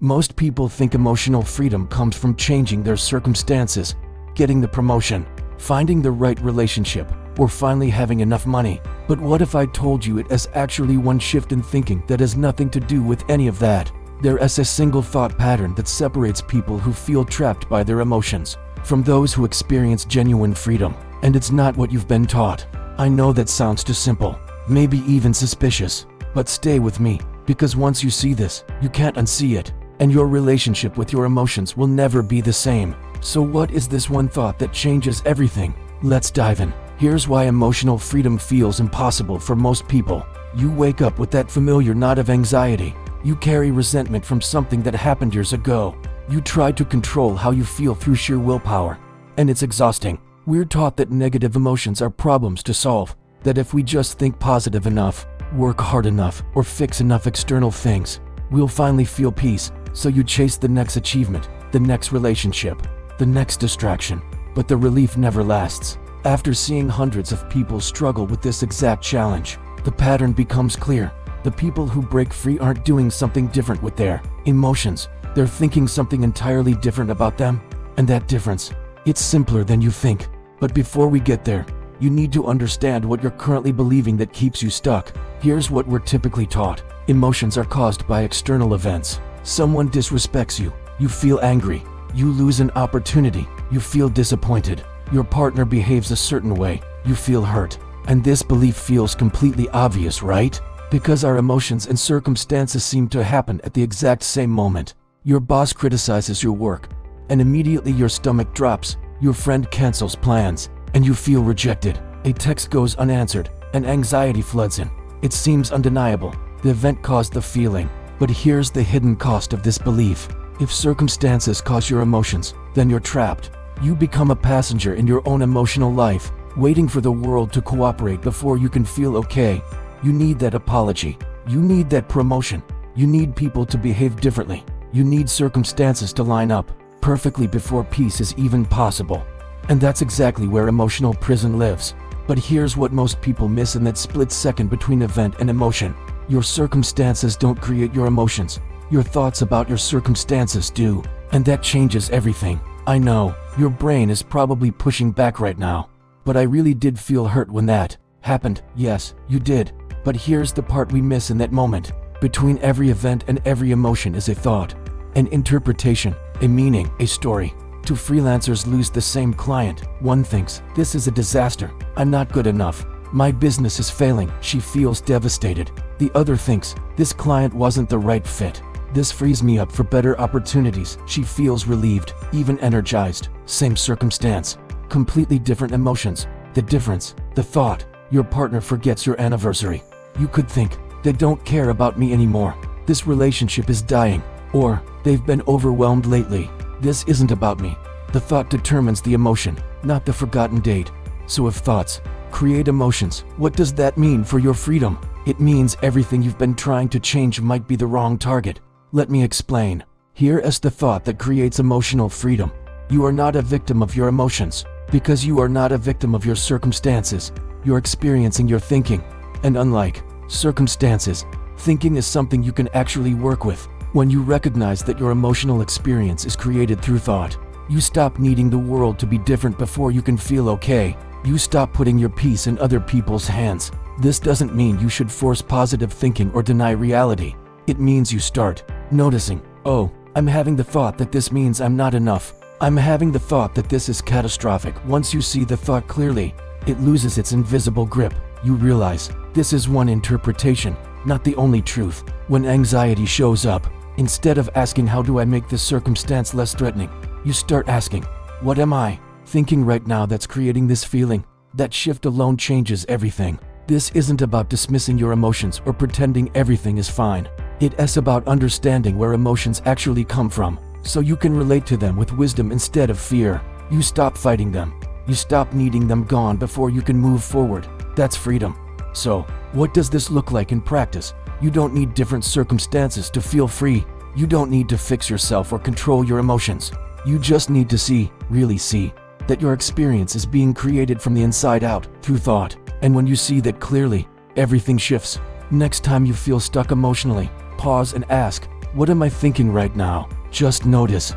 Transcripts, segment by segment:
Most people think emotional freedom comes from changing their circumstances, getting the promotion, finding the right relationship, or finally having enough money. But what if I told you it is actually one shift in thinking that has nothing to do with any of that? There is a single thought pattern that separates people who feel trapped by their emotions from those who experience genuine freedom, and it's not what you've been taught. I know that sounds too simple, maybe even suspicious, but stay with me, because once you see this, you can't unsee it, and your relationship with your emotions will never be the same. So what is this one thought that changes everything? Let's dive in. Here's why emotional freedom feels impossible for most people. You wake up with that familiar knot of anxiety. You carry resentment from something that happened years ago. You try to control how you feel through sheer willpower, and it's exhausting. We're taught that negative emotions are problems to solve, that if we just think positive enough, work hard enough, or fix enough external things, we'll finally feel peace. So you chase the next achievement, the next relationship, the next distraction, but the relief never lasts. After seeing hundreds of people struggle with this exact challenge, the pattern becomes clear. The people who break free aren't doing something different with their emotions. They're thinking something entirely different about them. And that difference, it's simpler than you think. But before we get there, you need to understand what you're currently believing that keeps you stuck. Here's what we're typically taught. Emotions are caused by external events. Someone disrespects you, you feel angry. You lose an opportunity, you feel disappointed. Your partner behaves a certain way, you feel hurt. And this belief feels completely obvious, right? Because our emotions and circumstances seem to happen at the exact same moment. Your boss criticizes your work, and immediately your stomach drops. Your friend cancels plans, and you feel rejected. A text goes unanswered, and anxiety floods in. It seems undeniable. The event caused the feeling. But here's the hidden cost of this belief. If circumstances cause your emotions, then you're trapped. You become a passenger in your own emotional life, waiting for the world to cooperate before you can feel okay. You need that apology. You need that promotion. You need people to behave differently. You need circumstances to line up perfectly before peace is even possible. And that's exactly where emotional prison lives. But here's what most people miss in that split second between event and emotion. Your circumstances don't create your emotions. Your thoughts about your circumstances do. And that changes everything. I know, your brain is probably pushing back right now. But I really did feel hurt when that happened. Yes, you did. But here's the part we miss in that moment. Between every event and every emotion is a thought, an interpretation, a meaning, a story. Two freelancers lose the same client. One thinks, this is a disaster. I'm not good enough. My business is failing. She feels devastated. The other thinks, this client wasn't the right fit. This frees me up for better opportunities. She feels relieved, even energized. Same circumstance, completely different emotions. The difference, the thought. Your partner forgets your anniversary. You could think, they don't care about me anymore. This relationship is dying. Or, they've been overwhelmed lately. This isn't about me. The thought determines the emotion, not the forgotten date. So if thoughts create emotions, what does that mean for your freedom? It means everything you've been trying to change might be the wrong target. Let me explain. Here is the thought that creates emotional freedom. You are not a victim of your emotions, because you are not a victim of your circumstances. You're experiencing your thinking. And unlike circumstances, thinking is something you can actually work with. When you recognize that your emotional experience is created through thought, you stop needing the world to be different before you can feel okay. You stop putting your peace in other people's hands. This doesn't mean you should force positive thinking or deny reality. It means you start noticing, oh, I'm having the thought that this means I'm not enough. I'm having the thought that this is catastrophic. Once you see the thought clearly, it loses its invisible grip. You realize, this is one interpretation, not the only truth. When anxiety shows up, instead of asking how do I make this circumstance less threatening, you start asking, what am I thinking right now that's creating this feeling? That shift alone changes everything. This isn't about dismissing your emotions or pretending everything is fine. It is about understanding where emotions actually come from, so you can relate to them with wisdom instead of fear. You stop fighting them. You stop needing them gone before you can move forward. That's freedom. So, what does this look like in practice? You don't need different circumstances to feel free. You don't need to fix yourself or control your emotions. You just need to see, really see, that your experience is being created from the inside out, through thought. And when you see that clearly, everything shifts. Next time you feel stuck emotionally, pause and ask, What am I thinking right now? Just notice.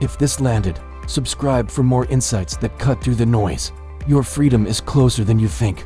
If this landed, subscribe for more insights that cut through the noise. Your freedom is closer than you think.